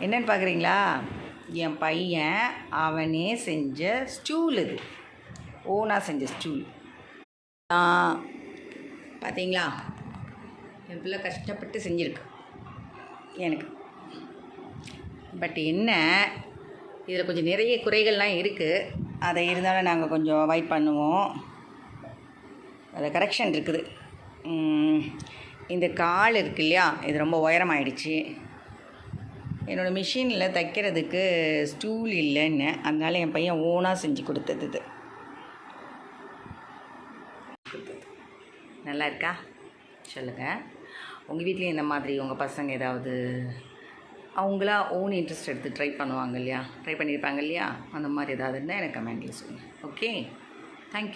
என்னன்னு பார்க்குறீங்களா? என் பையன் அவனே செஞ்ச ஸ்டூல். இது ஓனாக செஞ்ச ஸ்டூல். பார்த்தீங்களா, என் பிள்ளை கஷ்டப்பட்டு செஞ்சுருக்கு எனக்கு. பட் என்ன, இதில் கொஞ்சம் நிறைய குறைகள்லாம் இருக்குது. அதை இருந்தாலும் நாங்கள் கொஞ்சம் அவாய்ட் பண்ணுவோம். அதில் கரெக்ஷன் இருக்குது. இந்த கால் இருக்கு இல்லையா, இது ரொம்ப உயரமாயிடுச்சு. என்னோடய மிஷினில் தைக்கிறதுக்கு ஸ்டூல் இல்லைன்னு, அதனால என் பையன் ஓனாக செஞ்சு கொடுத்தது. இது நல்லா இருக்கா சொல்லுங்கள். உங்கள் வீட்லேயும் இந்த மாதிரி உங்கள் பசங்க ஏதாவது அவங்களா ஓன் இன்ட்ரெஸ்ட் எடுத்து ட்ரை பண்ணுவாங்க இல்லையா, ட்ரை பண்ணியிருப்பாங்க இல்லையா, அந்த மாதிரி ஏதாவது இருந்தால் எனக்கு கமெண்ட்டில் சொல்லுங்கள். ஓகே.